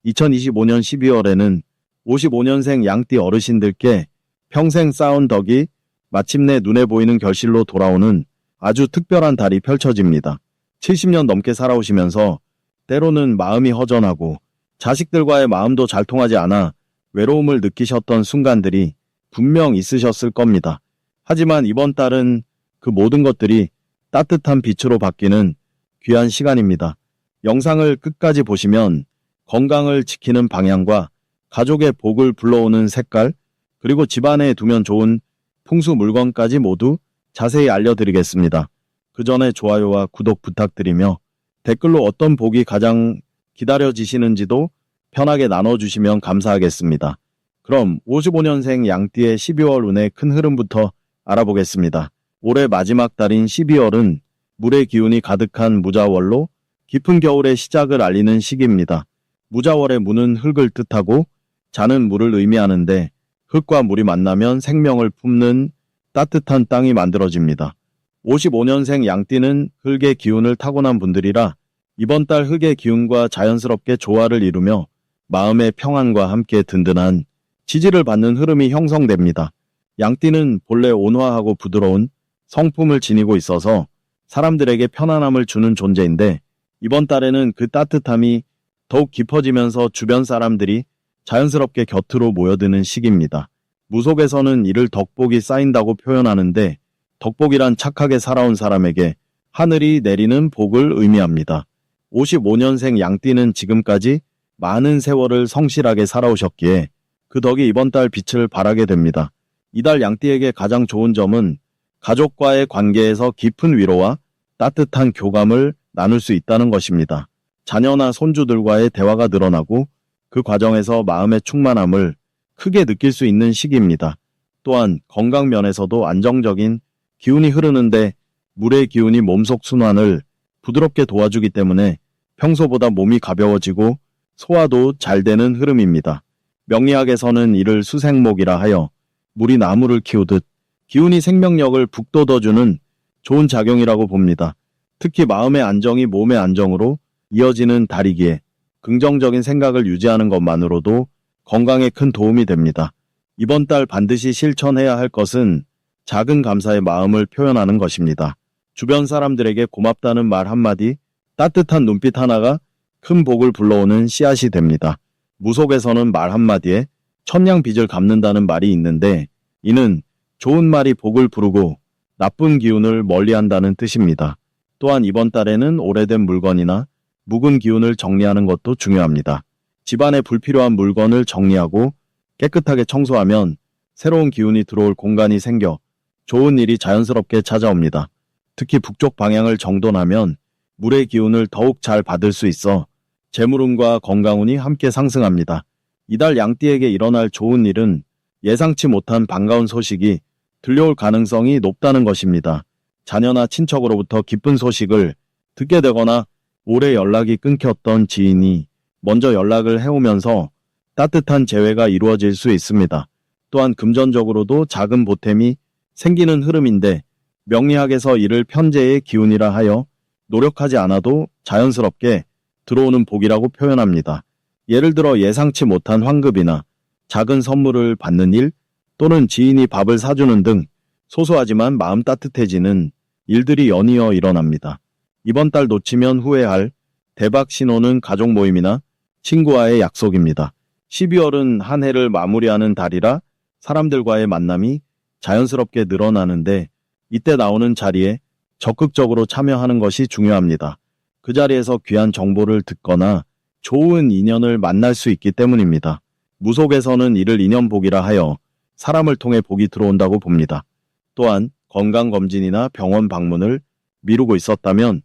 2025년 12월에는 55년생 양띠 어르신들께 평생 쌓은 덕이 마침내 눈에 보이는 결실로 돌아오는 아주 특별한 달이 펼쳐집니다. 70년 넘게 살아오시면서 때로는 마음이 허전하고 자식들과의 마음도 잘 통하지 않아 외로움을 느끼셨던 순간들이 분명 있으셨을 겁니다. 하지만 이번 달은 그 모든 것들이 따뜻한 빛으로 바뀌는 귀한 시간입니다. 영상을 끝까지 보시면 건강을 지키는 방향과 가족의 복을 불러오는 색깔, 그리고 집안에 두면 좋은 풍수 물건까지 모두 자세히 알려드리겠습니다. 그 전에 좋아요와 구독 부탁드리며 댓글로 어떤 복이 가장 기다려지시는지도 편하게 나눠주시면 감사하겠습니다. 그럼 55년생 양띠의 12월 운의 큰 흐름부터 알아보겠습니다. 올해 마지막 달인 12월은 물의 기운이 가득한 무자월로 깊은 겨울의 시작을 알리는 시기입니다. 무자월의 무는 흙을 뜻하고 자는 물을 의미하는데 흙과 물이 만나면 생명을 품는 따뜻한 땅이 만들어집니다. 55년생 양띠는 흙의 기운을 타고난 분들이라 이번 달 흙의 기운과 자연스럽게 조화를 이루며 마음의 평안과 함께 든든한 지지를 받는 흐름이 형성됩니다. 양띠는 본래 온화하고 부드러운 성품을 지니고 있어서 사람들에게 편안함을 주는 존재인데 이번 달에는 그 따뜻함이 더욱 깊어지면서 주변 사람들이 자연스럽게 곁으로 모여드는 시기입니다. 무속에서는 이를 덕복이 쌓인다고 표현하는데 덕복이란 착하게 살아온 사람에게 하늘이 내리는 복을 의미합니다. 55년생 양띠는 지금까지 많은 세월을 성실하게 살아오셨기에 그 덕이 이번 달 빛을 발하게 됩니다. 이달 양띠에게 가장 좋은 점은 가족과의 관계에서 깊은 위로와 따뜻한 교감을 나눌 수 있다는 것입니다. 자녀나 손주들과의 대화가 늘어나고 그 과정에서 마음의 충만함을 크게 느낄 수 있는 시기입니다. 또한 건강 면에서도 안정적인 기운이 흐르는데 물의 기운이 몸속 순환을 부드럽게 도와주기 때문에 평소보다 몸이 가벼워지고 소화도 잘 되는 흐름입니다. 명리학에서는 이를 수생목이라 하여 물이 나무를 키우듯 기운이 생명력을 북돋워주는 좋은 작용이라고 봅니다. 특히 마음의 안정이 몸의 안정으로 이어지는 달이기에 긍정적인 생각을 유지하는 것만으로도 건강에 큰 도움이 됩니다. 이번 달 반드시 실천해야 할 것은 작은 감사의 마음을 표현하는 것입니다. 주변 사람들에게 고맙다는 말 한마디, 따뜻한 눈빛 하나가 큰 복을 불러오는 씨앗이 됩니다. 무속에서는 말 한마디에 천냥빚을 갚는다는 말이 있는데 이는 좋은 말이 복을 부르고 나쁜 기운을 멀리한다는 뜻입니다. 또한 이번 달에는 오래된 물건이나 묵은 기운을 정리하는 것도 중요합니다. 집안에 불필요한 물건을 정리하고 깨끗하게 청소하면 새로운 기운이 들어올 공간이 생겨 좋은 일이 자연스럽게 찾아옵니다. 특히 북쪽 방향을 정돈하면 물의 기운을 더욱 잘 받을 수 있어 재물운과 건강운이 함께 상승합니다. 이달 양띠에게 일어날 좋은 일은 예상치 못한 반가운 소식이 들려올 가능성이 높다는 것입니다. 자녀나 친척으로부터 기쁜 소식을 듣게 되거나 오래 연락이 끊겼던 지인이 먼저 연락을 해오면서 따뜻한 재회가 이루어질 수 있습니다. 또한 금전적으로도 작은 보탬이 생기는 흐름인데 명리학에서 이를 편재의 기운이라 하여 노력하지 않아도 자연스럽게 들어오는 복이라고 표현합니다. 예를 들어 예상치 못한 환급이나 작은 선물을 받는 일 또는 지인이 밥을 사주는 등 소소하지만 마음 따뜻해지는 일들이 연이어 일어납니다. 이번 달 놓치면 후회할 대박 신호는 가족 모임이나 친구와의 약속입니다. 12월은 한 해를 마무리하는 달이라 사람들과의 만남이 자연스럽게 늘어나는데 이때 나오는 자리에 적극적으로 참여하는 것이 중요합니다. 그 자리에서 귀한 정보를 듣거나 좋은 인연을 만날 수 있기 때문입니다. 무속에서는 이를 인연복이라 하여 사람을 통해 복이 들어온다고 봅니다. 또한 건강검진이나 병원 방문을 미루고 있었다면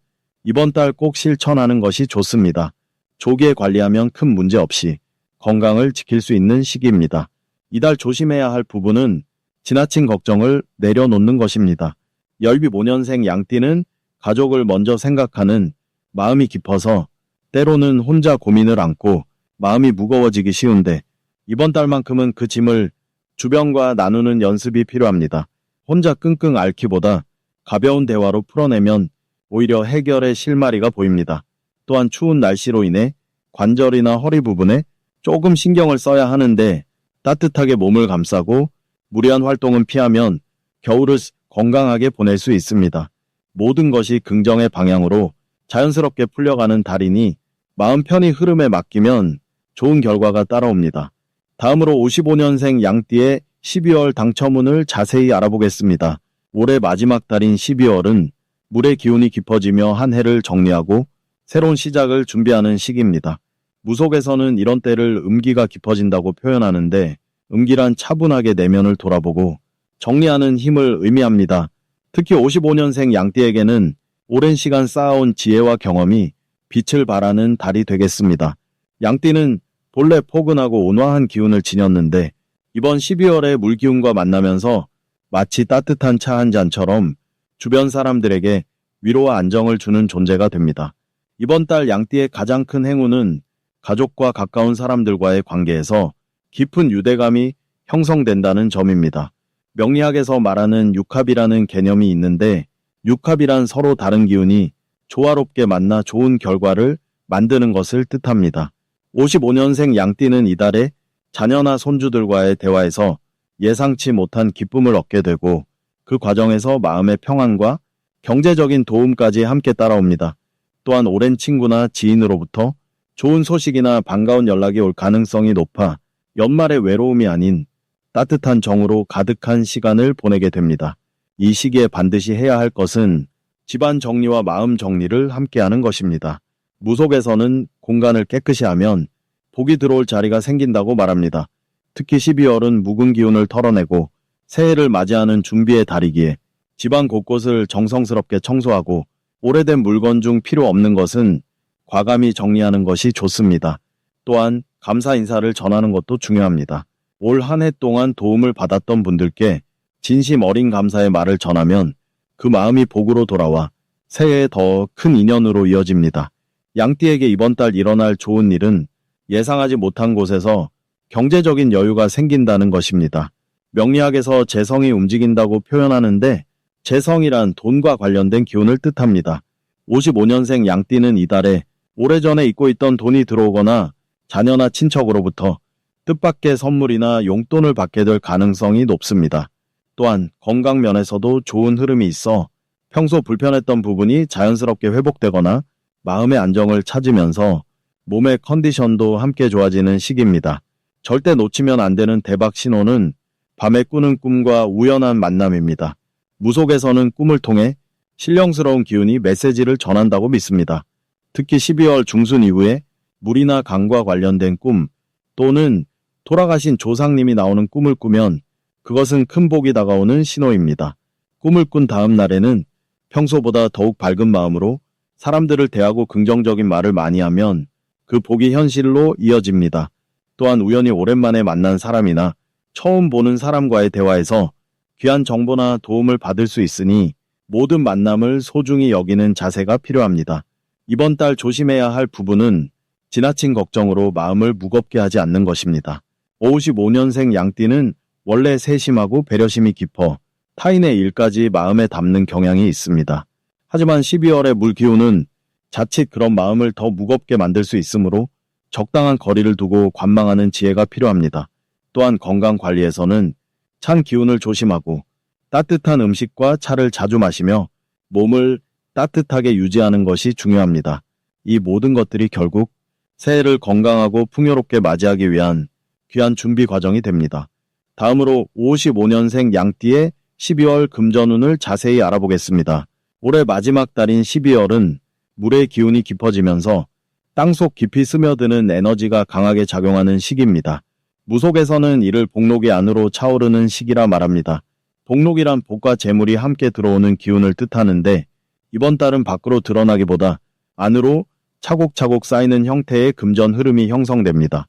이번 달 꼭 실천하는 것이 좋습니다. 조기에 관리하면 큰 문제 없이 건강을 지킬 수 있는 시기입니다. 이달 조심해야 할 부분은 지나친 걱정을 내려놓는 것입니다. 열비 5년생 양띠는 가족을 먼저 생각하는 마음이 깊어서 때로는 혼자 고민을 안고 마음이 무거워지기 쉬운데 이번 달만큼은 그 짐을 주변과 나누는 연습이 필요합니다. 혼자 끙끙 앓기보다 가벼운 대화로 풀어내면 오히려 해결의 실마리가 보입니다. 또한 추운 날씨로 인해 관절이나 허리 부분에 조금 신경을 써야 하는데 따뜻하게 몸을 감싸고 무리한 활동은 피하면 겨울을 건강하게 보낼 수 있습니다. 모든 것이 긍정의 방향으로 자연스럽게 풀려가는 달이니 마음 편히 흐름에 맡기면 좋은 결과가 따라옵니다. 다음으로 55년생 양띠의 12월 당첨운을 자세히 알아보겠습니다. 올해 마지막 달인 12월은 물의 기운이 깊어지며 한 해를 정리하고 새로운 시작을 준비하는 시기입니다. 무속에서는 이런 때를 음기가 깊어진다고 표현하는데 음기란 차분하게 내면을 돌아보고 정리하는 힘을 의미합니다. 특히 55년생 양띠에게는 오랜 시간 쌓아온 지혜와 경험이 빛을 발하는 달이 되겠습니다. 양띠는 본래 포근하고 온화한 기운을 지녔는데 이번 12월에 물기운과 만나면서 마치 따뜻한 차 한 잔처럼 주변 사람들에게 위로와 안정을 주는 존재가 됩니다. 이번 달 양띠의 가장 큰 행운은 가족과 가까운 사람들과의 관계에서 깊은 유대감이 형성된다는 점입니다. 명리학에서 말하는 육합이라는 개념이 있는데 육합이란 서로 다른 기운이 조화롭게 만나 좋은 결과를 만드는 것을 뜻합니다. 55년생 양띠는 이달에 자녀나 손주들과의 대화에서 예상치 못한 기쁨을 얻게 되고 그 과정에서 마음의 평안과 경제적인 도움까지 함께 따라옵니다. 또한 오랜 친구나 지인으로부터 좋은 소식이나 반가운 연락이 올 가능성이 높아 연말의 외로움이 아닌 따뜻한 정으로 가득한 시간을 보내게 됩니다. 이 시기에 반드시 해야 할 것은 집안 정리와 마음 정리를 함께하는 것입니다. 무속에서는 공간을 깨끗이 하면 복이 들어올 자리가 생긴다고 말합니다. 특히 12월은 묵은 기운을 털어내고 새해를 맞이하는 준비의 달이기에 집안 곳곳을 정성스럽게 청소하고 오래된 물건 중 필요 없는 것은 과감히 정리하는 것이 좋습니다. 또한 감사 인사를 전하는 것도 중요합니다. 올 한 해 동안 도움을 받았던 분들께 진심 어린 감사의 말을 전하면 그 마음이 복으로 돌아와 새해에 더 큰 인연으로 이어집니다. 양띠에게 이번 달 일어날 좋은 일은 예상하지 못한 곳에서 경제적인 여유가 생긴다는 것입니다. 명리학에서 재성이 움직인다고 표현하는데 재성이란 돈과 관련된 기운을 뜻합니다. 55년생 양띠는 이달에 오래전에 잊고 있던 돈이 들어오거나 자녀나 친척으로부터 뜻밖의 선물이나 용돈을 받게 될 가능성이 높습니다. 또한 건강 면에서도 좋은 흐름이 있어 평소 불편했던 부분이 자연스럽게 회복되거나 마음의 안정을 찾으면서 몸의 컨디션도 함께 좋아지는 시기입니다. 절대 놓치면 안 되는 대박 신호는 밤에 꾸는 꿈과 우연한 만남입니다. 무속에서는 꿈을 통해 신령스러운 기운이 메시지를 전한다고 믿습니다. 특히 12월 중순 이후에 물이나 강과 관련된 꿈 또는 돌아가신 조상님이 나오는 꿈을 꾸면 그것은 큰 복이 다가오는 신호입니다. 꿈을 꾼 다음 날에는 평소보다 더욱 밝은 마음으로 사람들을 대하고 긍정적인 말을 많이 하면 그 복이 현실로 이어집니다. 또한 우연히 오랜만에 만난 사람이나 처음 보는 사람과의 대화에서 귀한 정보나 도움을 받을 수 있으니 모든 만남을 소중히 여기는 자세가 필요합니다. 이번 달 조심해야 할 부분은 지나친 걱정으로 마음을 무겁게 하지 않는 것입니다. 55년생 양띠는 원래 세심하고 배려심이 깊어 타인의 일까지 마음에 담는 경향이 있습니다. 하지만 12월의 물기운은 자칫 그런 마음을 더 무겁게 만들 수 있으므로 적당한 거리를 두고 관망하는 지혜가 필요합니다. 또한 건강 관리에서는 찬 기운을 조심하고 따뜻한 음식과 차를 자주 마시며 몸을 따뜻하게 유지하는 것이 중요합니다. 이 모든 것들이 결국 새해를 건강하고 풍요롭게 맞이하기 위한 귀한 준비 과정이 됩니다. 다음으로 55년생 양띠의 12월 금전운을 자세히 알아보겠습니다. 올해 마지막 달인 12월은 물의 기운이 깊어지면서 땅속 깊이 스며드는 에너지가 강하게 작용하는 시기입니다. 무속에서는 이를 복록이 안으로 차오르는 시기라 말합니다. 복록이란 복과 재물이 함께 들어오는 기운을 뜻하는데 이번 달은 밖으로 드러나기보다 안으로 차곡차곡 쌓이는 형태의 금전 흐름이 형성됩니다.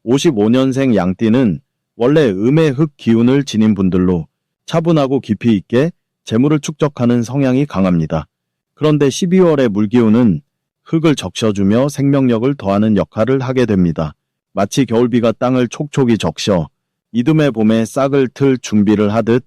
55년생 양띠는 원래 음의 흙 기운을 지닌 분들로 차분하고 깊이 있게 재물을 축적하는 성향이 강합니다. 그런데 12월의 물기운은 흙을 적셔주며 생명력을 더하는 역할을 하게 됩니다. 마치 겨울비가 땅을 촉촉이 적셔 이듬해 봄에 싹을 틀 준비를 하듯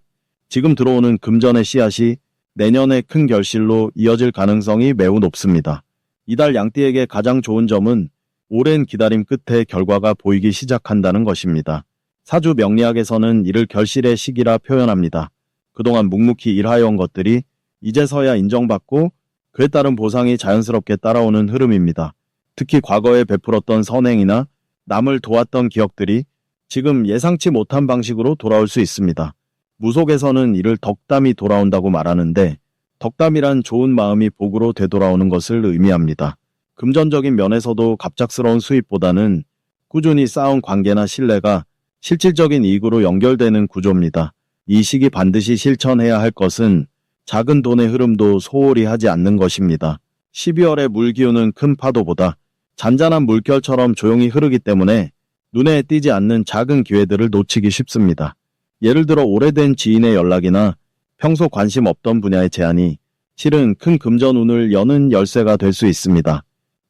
지금 들어오는 금전의 씨앗이 내년에 큰 결실로 이어질 가능성이 매우 높습니다. 이달 양띠에게 가장 좋은 점은 오랜 기다림 끝에 결과가 보이기 시작한다는 것입니다. 사주 명리학에서는 이를 결실의 시기라 표현합니다. 그동안 묵묵히 일하여온 것들이 이제서야 인정받고 그에 따른 보상이 자연스럽게 따라오는 흐름입니다. 특히 과거에 베풀었던 선행이나 남을 도왔던 기억들이 지금 예상치 못한 방식으로 돌아올 수 있습니다. 무속에서는 이를 덕담이 돌아온다고 말하는데, 덕담이란 좋은 마음이 복으로 되돌아오는 것을 의미합니다. 금전적인 면에서도 갑작스러운 수입보다는 꾸준히 쌓은 관계나 신뢰가 실질적인 이익으로 연결되는 구조입니다. 이 시기 반드시 실천해야 할 것은 작은 돈의 흐름도 소홀히 하지 않는 것입니다. 12월의 물기운은 큰 파도보다 잔잔한 물결처럼 조용히 흐르기 때문에 눈에 띄지 않는 작은 기회들을 놓치기 쉽습니다. 예를 들어 오래된 지인의 연락이나 평소 관심 없던 분야의 제안이 실은 큰 금전운을 여는 열쇠가 될 수 있습니다.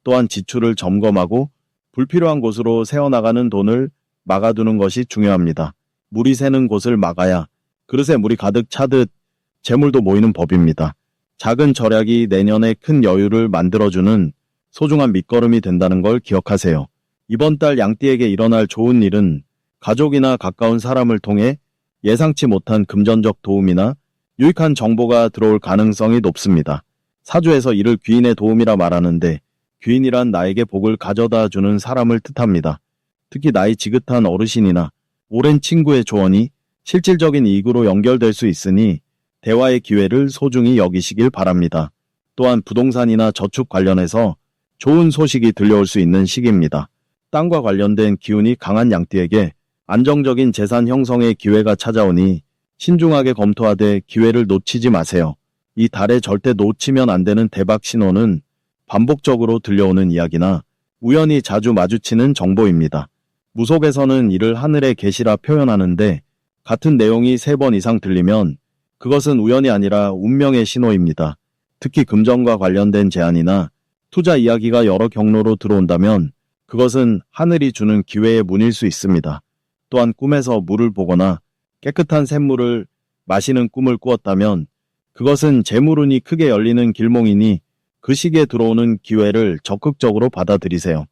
또한 지출을 점검하고 불필요한 곳으로 새어나가는 돈을 막아두는 것이 중요합니다. 물이 새는 곳을 막아야 그릇에 물이 가득 차듯 재물도 모이는 법입니다. 작은 절약이 내년에 큰 여유를 만들어주는 소중한 밑거름이 된다는 걸 기억하세요. 이번 달 양띠에게 일어날 좋은 일은 가족이나 가까운 사람을 통해 예상치 못한 금전적 도움이나 유익한 정보가 들어올 가능성이 높습니다. 사주에서 이를 귀인의 도움이라 말하는데, 귀인이란 나에게 복을 가져다 주는 사람을 뜻합니다. 특히 나이 지긋한 어르신이나 오랜 친구의 조언이 실질적인 이익으로 연결될 수 있으니 대화의 기회를 소중히 여기시길 바랍니다. 또한 부동산이나 저축 관련해서 좋은 소식이 들려올 수 있는 시기입니다. 땅과 관련된 기운이 강한 양띠에게 안정적인 재산 형성의 기회가 찾아오니 신중하게 검토하되 기회를 놓치지 마세요. 이 달에 절대 놓치면 안 되는 대박 신호는 반복적으로 들려오는 이야기나 우연히 자주 마주치는 정보입니다. 무속에서는 이를 하늘의 계시라 표현하는데, 같은 내용이 3번 이상 들리면 그것은 우연이 아니라 운명의 신호입니다. 특히 금전과 관련된 제안이나 투자 이야기가 여러 경로로 들어온다면 그것은 하늘이 주는 기회의 문일 수 있습니다. 또한 꿈에서 물을 보거나 깨끗한 샘물을 마시는 꿈을 꾸었다면 그것은 재물운이 크게 열리는 길몽이니 그 시기에 들어오는 기회를 적극적으로 받아들이세요.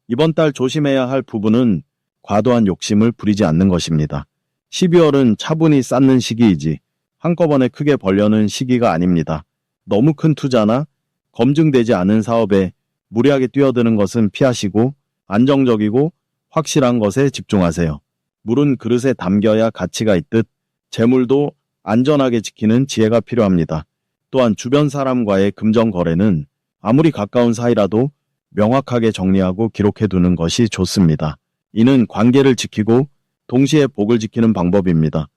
이번 달 조심해야 할 부분은 과도한 욕심을 부리지 않는 것입니다. 12월은 차분히 쌓는 시기이지 한꺼번에 크게 벌려는 시기가 아닙니다. 너무 큰 투자나 검증되지 않은 사업에 무리하게 뛰어드는 것은 피하시고 안정적이고 확실한 것에 집중하세요. 물은 그릇에 담겨야 가치가 있듯 재물도 안전하게 지키는 지혜가 필요합니다. 또한 주변 사람과의 금전 거래는 아무리 가까운 사이라도 명확하게 정리하고 기록해두는 것이 좋습니다. 이는 관계를 지키고 동시에 복을 지키는 방법입니다.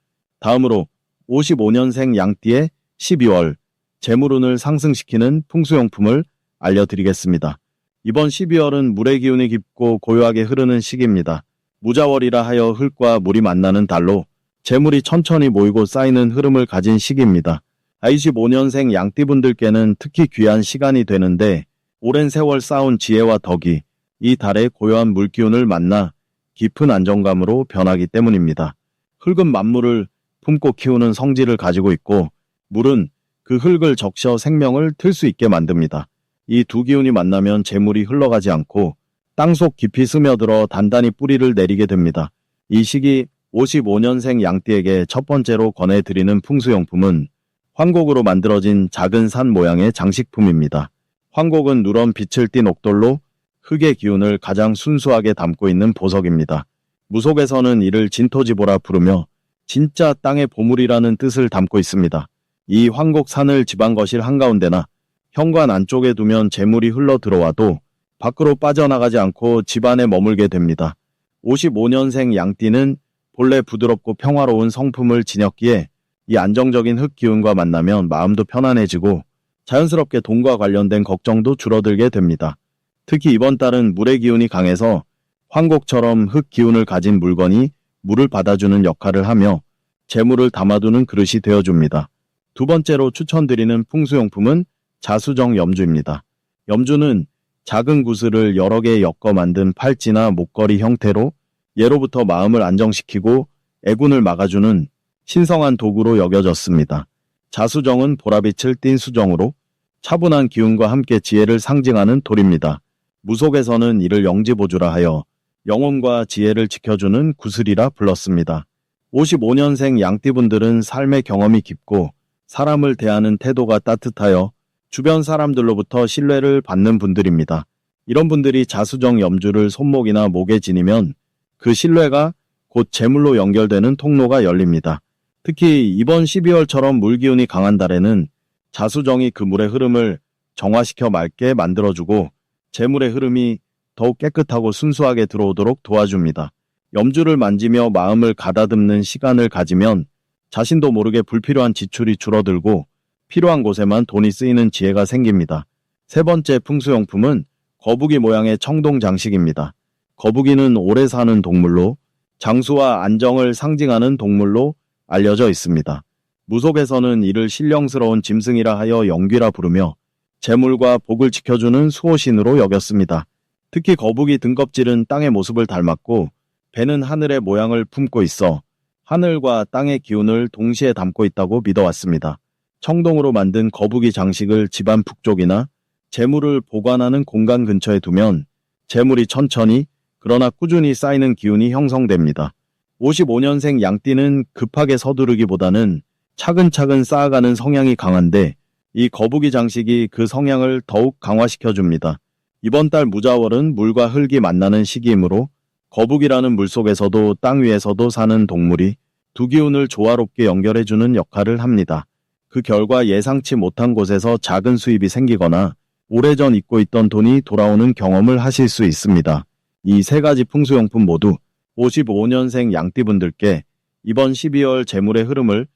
다음으로 55년생 양띠의 12월 재물운을 상승시키는 풍수용품을 알려드리겠습니다. 이번 12월은 물의 기운이 깊고 고요하게 흐르는 시기입니다. 무자월이라 하여 흙과 물이 만나는 달로 재물이 천천히 모이고 쌓이는 흐름을 가진 시기입니다. 25년생 양띠분들께는 특히 귀한 시간이 되는데, 오랜 세월 쌓은 지혜와 덕이 이 달의 고요한 물기운을 만나 깊은 안정감으로 변하기 때문입니다. 흙은 만물을 품고 키우는 성질을 가지고 있고, 물은 그 흙을 적셔 생명을 틀 수 있게 만듭니다. 이 두 기운이 만나면 재물이 흘러가지 않고 땅속 깊이 스며들어 단단히 뿌리를 내리게 됩니다. 이 시기 55년생 양띠에게 첫 번째로 권해드리는 풍수용품은 황곡으로 만들어진 작은 산 모양의 장식품입니다. 황곡은 누런 빛을 띤 옥돌로 흙의 기운을 가장 순수하게 담고 있는 보석입니다. 무속에서는 이를 진토지보라 부르며 진짜 땅의 보물이라는 뜻을 담고 있습니다. 이 황곡산을 집안거실 한가운데나 현관 안쪽에 두면 재물이 흘러 들어와도 밖으로 빠져나가지 않고 집안에 머물게 됩니다. 55년생 양띠는 본래 부드럽고 평화로운 성품을 지녔기에 이 안정적인 흙 기운과 만나면 마음도 편안해지고 자연스럽게 돈과 관련된 걱정도 줄어들게 됩니다. 특히 이번 달은 물의 기운이 강해서 황곡처럼 흙 기운을 가진 물건이 물을 받아주는 역할을 하며 재물을 담아두는 그릇이 되어줍니다. 두 번째로 추천드리는 풍수용품은 자수정 염주입니다. 염주는 작은 구슬을 여러 개 엮어 만든 팔찌나 목걸이 형태로 예로부터 마음을 안정시키고 애군을 막아주는 신성한 도구로 여겨졌습니다. 자수정은 보라빛을 띤 수정으로 차분한 기운과 함께 지혜를 상징하는 돌입니다. 무속에서는 이를 영지보주라 하여 영혼과 지혜를 지켜주는 구슬이라 불렀습니다. 55년생 양띠분들은 삶의 경험이 깊고 사람을 대하는 태도가 따뜻하여 주변 사람들로부터 신뢰를 받는 분들입니다. 이런 분들이 자수정 염주를 손목이나 목에 지니면 그 신뢰가 곧 재물로 연결되는 통로가 열립니다. 특히 이번 12월처럼 물기운이 강한 달에는 자수정이 그 물의 흐름을 정화시켜 맑게 만들어주고 재물의 흐름이 더욱 깨끗하고 순수하게 들어오도록 도와줍니다. 염주를 만지며 마음을 가다듬는 시간을 가지면 자신도 모르게 불필요한 지출이 줄어들고 필요한 곳에만 돈이 쓰이는 지혜가 생깁니다. 세 번째 풍수용품은 거북이 모양의 청동 장식입니다. 거북이는 오래 사는 동물로 장수와 안정을 상징하는 동물로 알려져 있습니다. 무속에서는 이를 신령스러운 짐승이라 하여 영귀라 부르며 재물과 복을 지켜주는 수호신으로 여겼습니다. 특히 거북이 등껍질은 땅의 모습을 닮았고 배는 하늘의 모양을 품고 있어 하늘과 땅의 기운을 동시에 담고 있다고 믿어왔습니다. 청동으로 만든 거북이 장식을 집안 북쪽이나 재물을 보관하는 공간 근처에 두면 재물이 천천히 그러나 꾸준히 쌓이는 기운이 형성됩니다. 55년생 양띠는 급하게 서두르기보다는 차근차근 쌓아가는 성향이 강한데 이 거북이 장식이 그 성향을 더욱 강화시켜줍니다. 이번 달 무자월은 물과 흙이 만나는 시기이므로 거북이라는 물속에서도 땅 위에서도 사는 동물이 두 기운을 조화롭게 연결해주는 역할을 합니다. 그 결과 예상치 못한 곳에서 작은 수입이 생기거나 오래전 잊고 있던 돈이 돌아오는 경험을 하실 수 있습니다. 이 세 가지 풍수용품 모두 55년생 양띠분들께 이번 12월 재물의 흐름을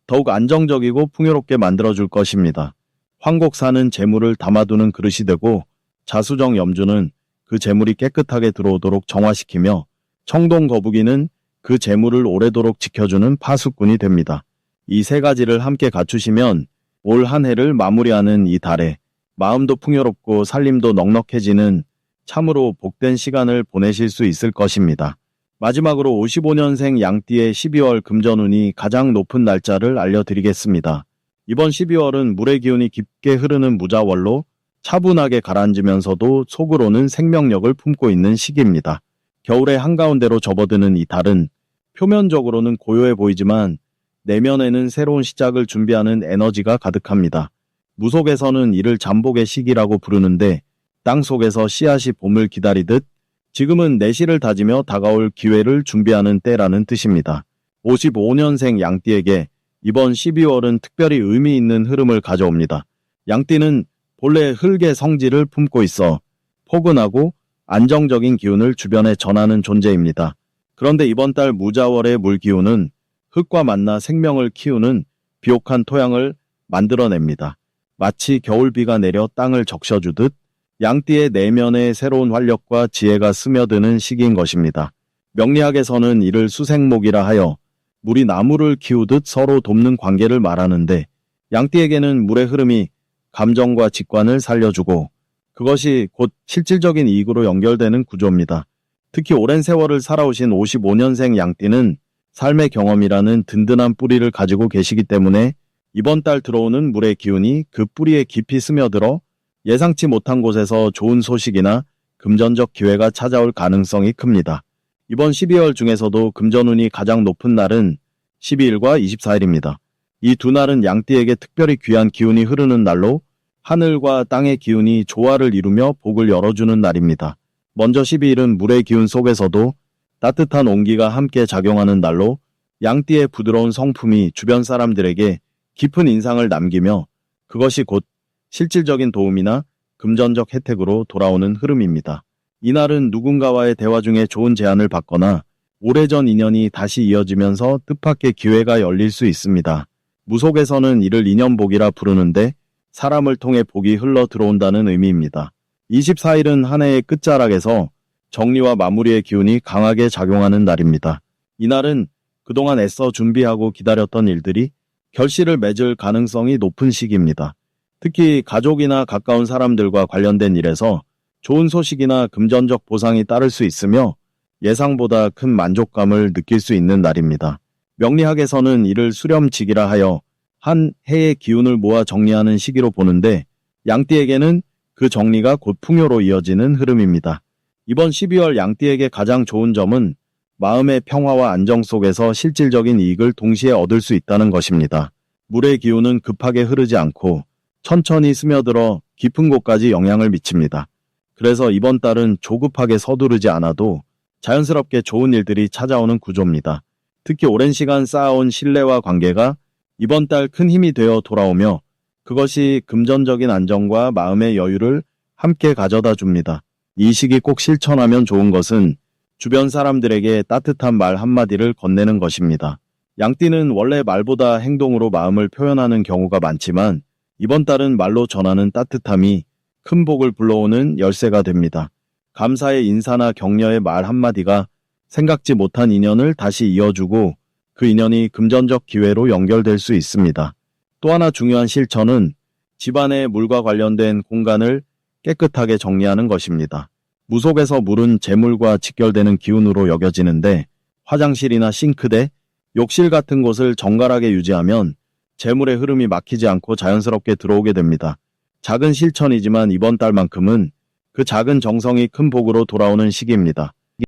더욱 안정적이고 풍요롭게 만들어줄 것입니다. 황곡사는 재물을 담아두는 그릇이 되고 자수정 염주는 그 재물이 깨끗하게 들어오도록 정화시키며 청동 거북이는 그 재물을 오래도록 지켜주는 파수꾼이 됩니다. 이 세 가지를 함께 갖추시면 올 한 해를 마무리하는 이 달에 마음도 풍요롭고 살림도 넉넉해지는 참으로 복된 시간을 보내실 수 있을 것입니다. 마지막으로 55년생 양띠의 12월 금전운이 가장 높은 날짜를 알려드리겠습니다. 이번 12월은 물의 기운이 깊게 흐르는 무자월로 차분하게 가라앉으면서도 속으로는 생명력을 품고 있는 시기입니다. 겨울의 한가운데로 접어드는 이 달은 표면적으로는 고요해 보이지만 내면에는 새로운 시작을 준비하는 에너지가 가득합니다. 무속에서는 이를 잠복의 시기라고 부르는데 땅 속에서 씨앗이 봄을 기다리듯 지금은 내실을 다지며 다가올 기회를 준비하는 때라는 뜻입니다. 55년생 양띠에게 이번 12월은 특별히 의미 있는 흐름을 가져옵니다. 양띠는 본래 흙의 성질을 품고 있어 포근하고 안정적인 기운을 주변에 전하는 존재입니다. 그런데 이번 달 무자월의 물기운은 흙과 만나 생명을 키우는 비옥한 토양을 만들어냅니다. 마치 겨울비가 내려 땅을 적셔주듯 양띠의 내면에 새로운 활력과 지혜가 스며드는 시기인 것입니다. 명리학에서는 이를 수생목이라 하여 물이 나무를 키우듯 서로 돕는 관계를 말하는데 양띠에게는 물의 흐름이 감정과 직관을 살려주고 그것이 곧 실질적인 이익으로 연결되는 구조입니다. 특히 오랜 세월을 살아오신 55년생 양띠는 삶의 경험이라는 든든한 뿌리를 가지고 계시기 때문에 이번 달 들어오는 물의 기운이 그 뿌리에 깊이 스며들어 예상치 못한 곳에서 좋은 소식이나 금전적 기회가 찾아올 가능성이 큽니다. 이번 12월 중에서도 금전운이 가장 높은 날은 12일과 24일입니다. 이 두 날은 양띠에게 특별히 귀한 기운이 흐르는 날로 하늘과 땅의 기운이 조화를 이루며 복을 열어주는 날입니다. 먼저 12일은 물의 기운 속에서도 따뜻한 온기가 함께 작용하는 날로 양띠의 부드러운 성품이 주변 사람들에게 깊은 인상을 남기며 그것이 곧 실질적인 도움이나 금전적 혜택으로 돌아오는 흐름입니다. 이날은 누군가와의 대화 중에 좋은 제안을 받거나 오래전 인연이 다시 이어지면서 뜻밖의 기회가 열릴 수 있습니다. 무속에서는 이를 인연복이라 부르는데 사람을 통해 복이 흘러 들어온다는 의미입니다. 24일은 한 해의 끝자락에서 정리와 마무리의 기운이 강하게 작용하는 날입니다. 이날은 그동안 애써 준비하고 기다렸던 일들이 결실을 맺을 가능성이 높은 시기입니다. 특히 가족이나 가까운 사람들과 관련된 일에서 좋은 소식이나 금전적 보상이 따를 수 있으며 예상보다 큰 만족감을 느낄 수 있는 날입니다. 명리학에서는 이를 수렴직이라 하여 한 해의 기운을 모아 정리하는 시기로 보는데 양띠에게는 그 정리가 곧 풍요로 이어지는 흐름입니다. 이번 12월 양띠에게 가장 좋은 점은 마음의 평화와 안정 속에서 실질적인 이익을 동시에 얻을 수 있다는 것입니다. 물의 기운은 급하게 흐르지 않고 천천히 스며들어 깊은 곳까지 영향을 미칩니다. 그래서 이번 달은 조급하게 서두르지 않아도 자연스럽게 좋은 일들이 찾아오는 구조입니다. 특히 오랜 시간 쌓아온 신뢰와 관계가 이번 달 큰 힘이 되어 돌아오며 그것이 금전적인 안정과 마음의 여유를 함께 가져다 줍니다. 이 시기 꼭 실천하면 좋은 것은 주변 사람들에게 따뜻한 말 한마디를 건네는 것입니다. 양띠는 원래 말보다 행동으로 마음을 표현하는 경우가 많지만 이번 달은 말로 전하는 따뜻함이 큰 복을 불러오는 열쇠가 됩니다. 감사의 인사나 격려의 말 한마디가 생각지 못한 인연을 다시 이어주고 그 인연이 금전적 기회로 연결될 수 있습니다. 또 하나 중요한 실천은 집안의 물과 관련된 공간을 깨끗하게 정리하는 것입니다. 무 속에서 물은 재물과 직결되는 기운으로 여겨지는데 화장실이나 싱크대, 욕실 같은 곳을 정갈하게 유지하면 재물의 흐름이 막히지 않고 자연스럽게 들어오게 됩니다. 작은 실천이지만 이번 달만큼은 그 작은 정성이 큰 복으로 돌아오는 시기입니다.